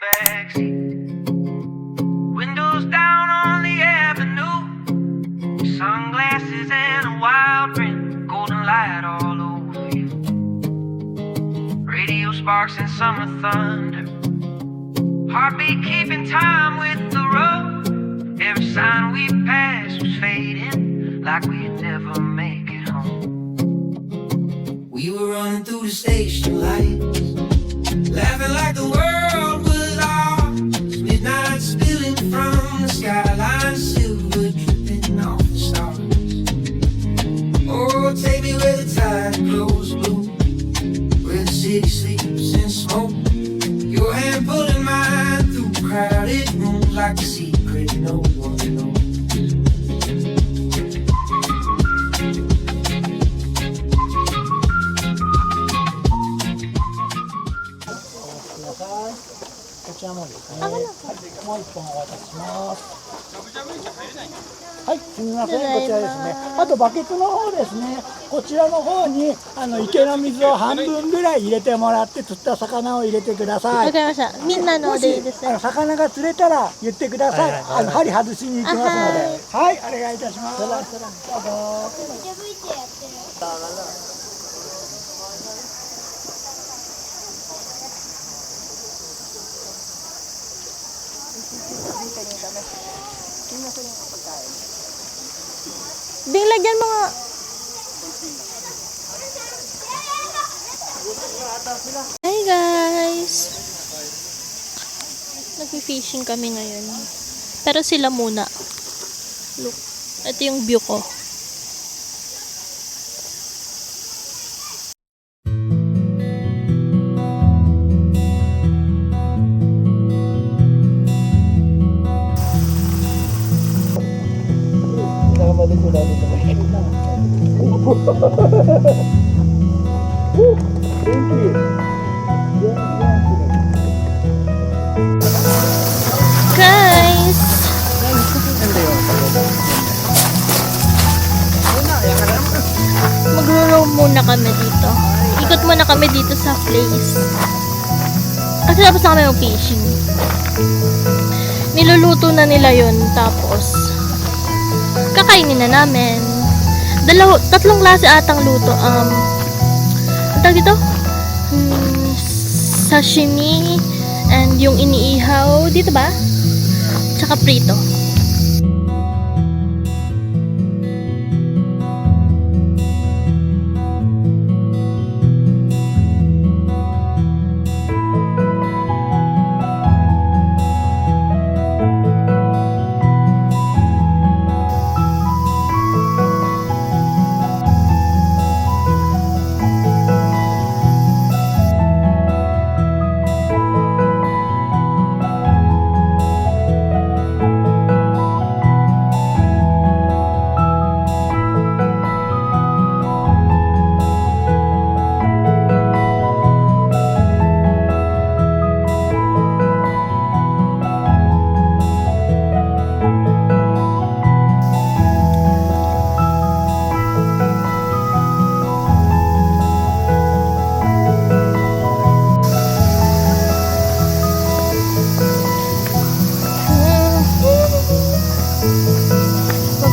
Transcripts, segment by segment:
backseat, windows down on the avenue, sunglasses and a wild print, golden light all over you. Radio sparks and summer thunder, heartbeat keeping time with the road. Every sign we passed was fading, like we'd never make it home. We were running through the station lights, laughing like the world was ours. Midnight spilling from the skyline, silver dripping off the stars. Oh, take me where the tide grows blue, where the city sleeps in smoke. Your hand pulling mine through crowded rooms like a secret no one knows.はい、すみません、こちらですね。あとバケツの方ですね。こちらの方に池の水を半分ぐらい入れてもらって釣った魚を入れてください。わかりました。みんなのでいいですね。魚が釣れたら言ってください。針外しに行きますので。はい、お願いいたします。どうぞ。Ding, lagyan mo nga. Hi guys! Nag-fishing kami ngayon. Pero sila muna. Look, ito yung view ko. Guys! Magro-roam muna kami dito. Ikot muna kami dito sa place. Kasi tapos na kami yung fishing. Niluluto na nila yun. Tapos, kakainin na namin. Tatlong klase atang luto. Ang tawag dito? Sashimi and yung iniihaw. Dito ba? Tsaka prito.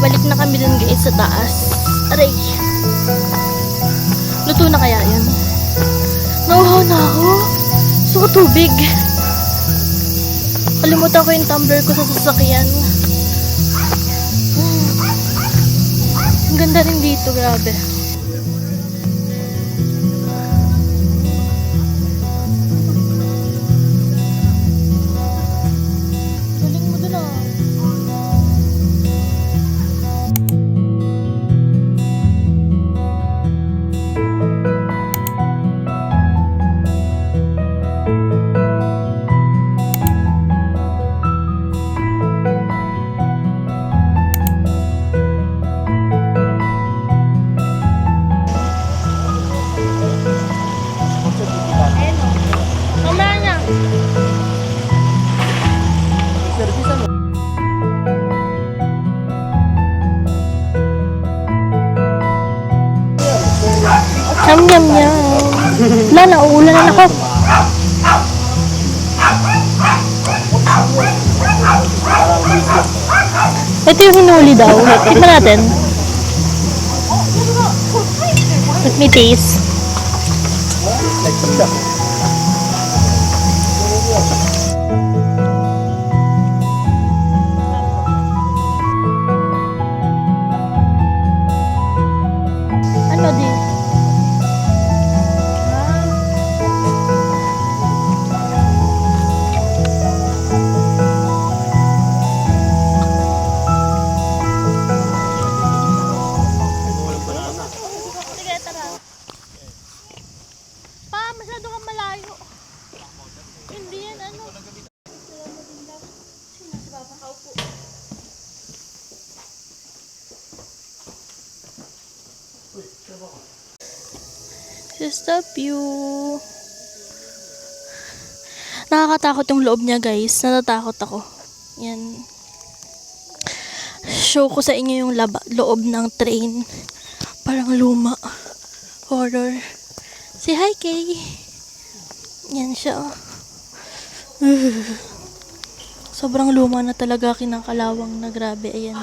Balik na kami dun guys sa taas. Aray. Luto na kaya yun? Nauhaw na ako. Gusto ko tubig. Kalimutan ko yung tumbler ko sa sasakyan. Ang ganda rin dito, grabe. Tuling mo dun ah. Yum, yum, yum. Wala, nauulan na ako. Ito yung hinuli daw. Tikman natin. Let me taste. Ano di? Sige, tara. Pa, masyado kang malayo. Hindi yan ano. Sino si Papa? Kaupo. Just a view. Nakakatakot yung loob niya, guys. Natatakot ako. Yan. Show ko sa inyo yung loob ng train. Parang luma. Horror. Say hi, Kay. Yan siya. Sobrang luma na talaga, kinakalawang na, grabe. Ayan.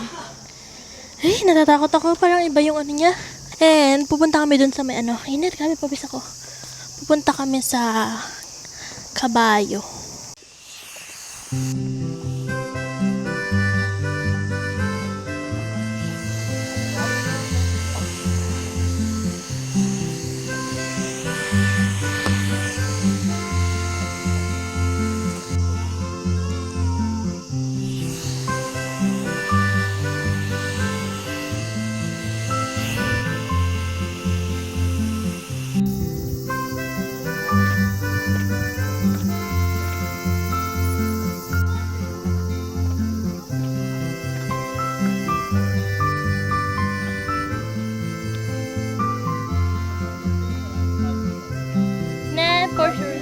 Ay, natatakot ako. Parang iba yung ano niya. And pupunta kami dun sa may ano. Init, grabe, pabis ako. Pupunta kami sa Kabayo. Ne, for sure.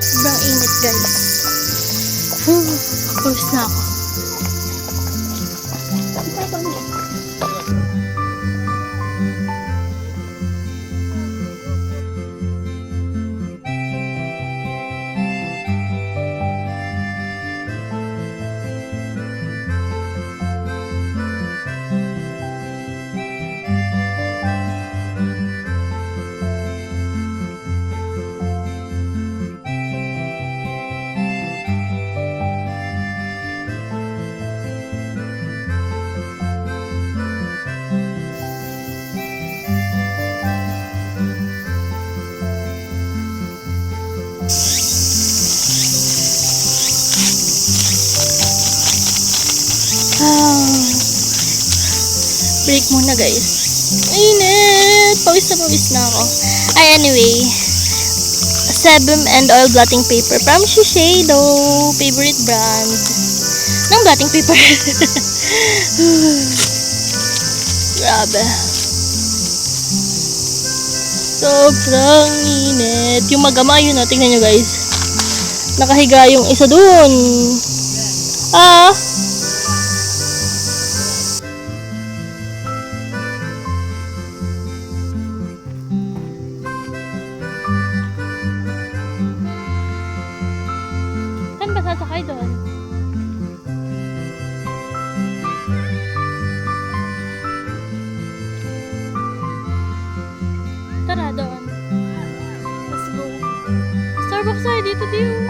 Sobrang init, guys. Pulse na ako. Break muna, guys. Init! Pawis na ako. Ay, anyway. Sebum and oil blotting paper from Shiseido. Favorite brand ng blotting paper. Grabe. Sobrang init. Yung magama yun, tingnan nyo, guys. Nakahiga yung isa dun. Saan ba sasakay doon? Tara doon. Let's go. Starbucks tayo dito, Dio.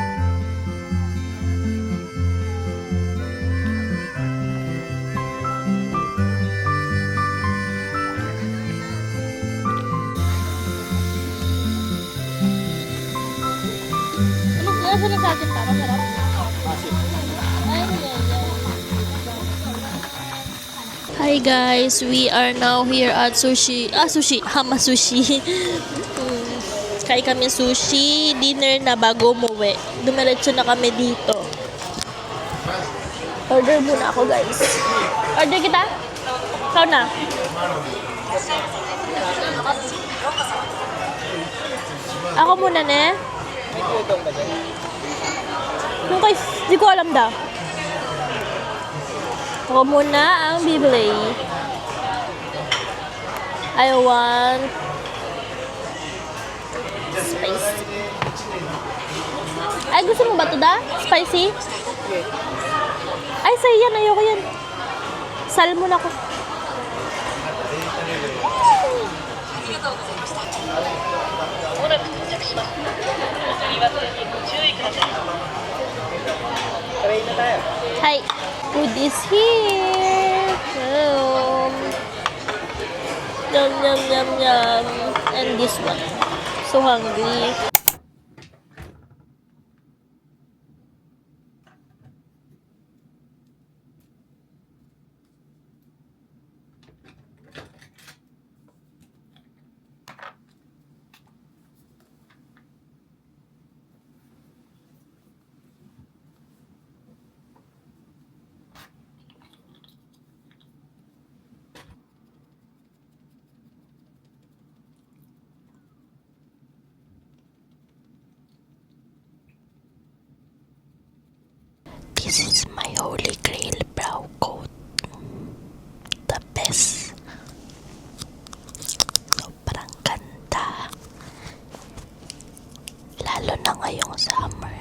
Nasa na sa akin pa? Masarap? Hi guys, we are now here at Hama Sushi. Kaya kami sushi, dinner na bago umuwi. Dumiretso na kami dito. Order muna ako, guys. Order kita? Ikaw na. Ako muna, ne? Yung guys, di ko alam daw. Ako muna ang bibili. I want Spicy. Ay, gusto mo ba ito da? Spicy? Ay, sa'yo yan. Ayoko yan. Salmon ako. Hi. Food is here. Yum, yum, yum, yum. And this one. So hungry. This is my holy grail brow coat. The best. Sobrang ganda. Lalo na ngayong summer.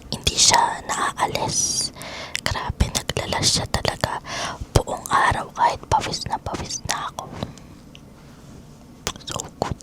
Hindi siya naaalis. Grabe, naglalas siya talaga. Buong araw kahit pawis na ako. So good.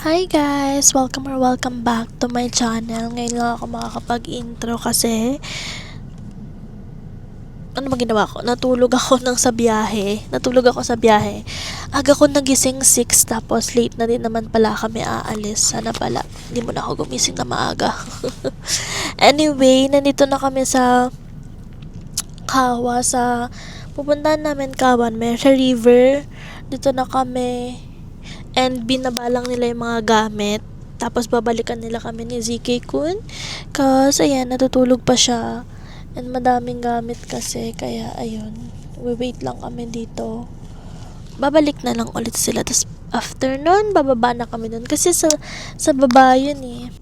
Hi guys! Welcome back to my channel. Ngayon lang ako makakapag-intro kasi ano ba ginawa ko? Natulog ako sa biyahe. Aga ko nagising 6 tapos late na din naman pala kami aalis. Sana pala hindi mo na ako gumising na maaga. Anyway, nandito na kami sa Kawa, sa pupuntahan namin Kawan. May river. Dito na kami. And binabalang nila yung mga gamit. Tapos babalikan nila kami ni ZK Kun. Kasi ayan, natutulog pa siya. And madaming gamit kasi. Kaya ayun, wait lang kami dito. Babalik na lang ulit sila. Tapos after nun, bababa na kami nun. Kasi sa baba yun eh.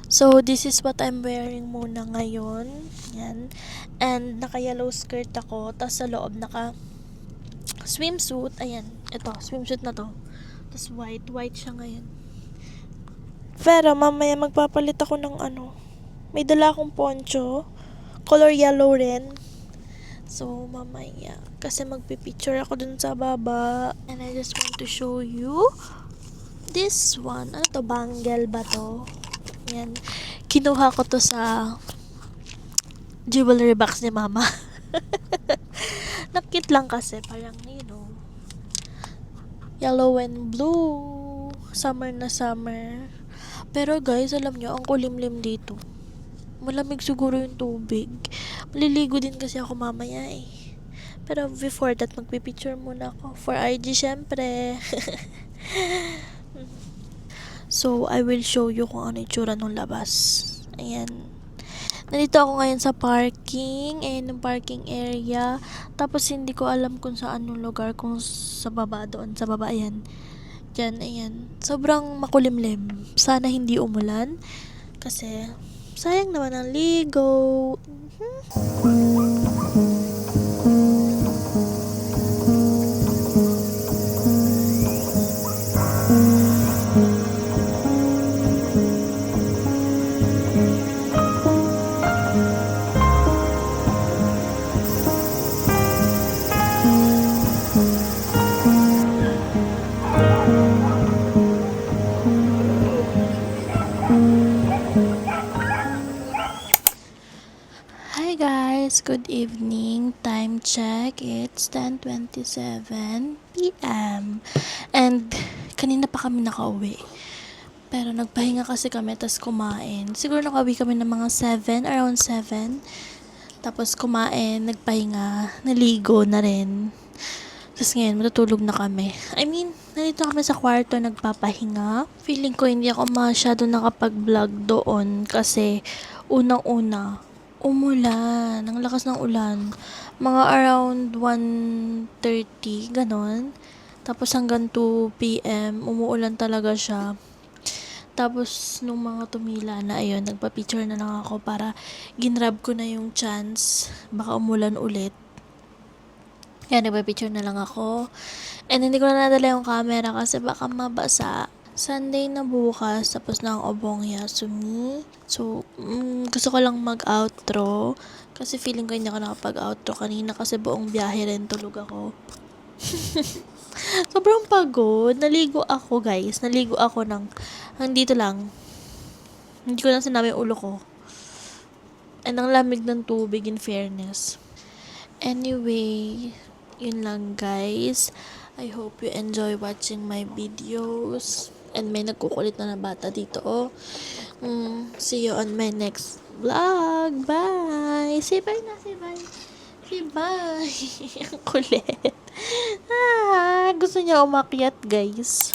So this is what I'm wearing muna ngayon. Yan. And naka yellow skirt ako. Tapos sa loob naka swimsuit. Ayan. Ito, swimsuit na to. Tapos white siya ngayon. Pero mamaya magpapalit ako ng may dala akong poncho. Color yellow rin. So mamaya. Kasi magpipicture ako dun sa baba. And I just want to show you this one. Ano to? Bangle ba to? Yan. Kinuha ko to sa jewelry box ni mama. Nakit lang kasi. Parang yellow and blue. Summer na summer. Pero guys, alam nyo, ang kulimlim dito. Malamig siguro yung tubig. Maliligo din kasi ako mamaya eh. Pero before that, magpipicture muna ako. For IG, syempre. So, I will show you kung ano yung tsura ng labas. Ayan. Nandito ako ngayon sa parking. Ayan yung parking area. Tapos, hindi ko alam kung saan yung lugar. Kung sa baba doon. Sa baba, ayan. Diyan, ayan. Sobrang makulimlim. Sana hindi umulan. Kasi, sayang naman ang ligo. Hi guys, good evening. Time check, it's 10:27 p.m. And kanina pa kami nakauwi. Pero nagpahinga kasi kami, tas kumain. Siguro nakauwi kami ng mga 7, around 7. Tapos kumain, nagpahinga, naligo na rin. Tapos ngayon, matutulog na kami. I mean, nandito kami sa kwarto, nagpapahinga. Feeling ko hindi ako masyado nakapag-vlog doon kasi unang-una, umulan. Ang lakas ng ulan. Mga around 1:30, ganon. Tapos hanggang 2 p.m, umuulan talaga siya. Tapos, nung mga tumila na, ayun, nagpa-picture na lang ako para ginrab ko na yung chance. Baka umulan ulit. Yan, nagpa-picture na lang ako. And hindi ko na nadala yung camera kasi baka mabasa. Sunday na bukas, tapos na ang Obong Yasumi. So, gusto ko lang mag-outro. Kasi feeling ko hindi ako nakapag-outro kanina kasi buong biyahe rin tulog ako. Sobrang pagod. Naligo ako, guys. Naligo ako dito lang. Hindi ko lang sinabi yung ulo ko. And ang lamig ng tubig, in fairness. Anyway, yun lang, guys. I hope you enjoy watching my videos. And may nagkukulit na bata dito, oh. See you on my next vlog. Bye! Say bye na, say bye. Say bye. Ang kulit. Gusto niya umakyat, guys.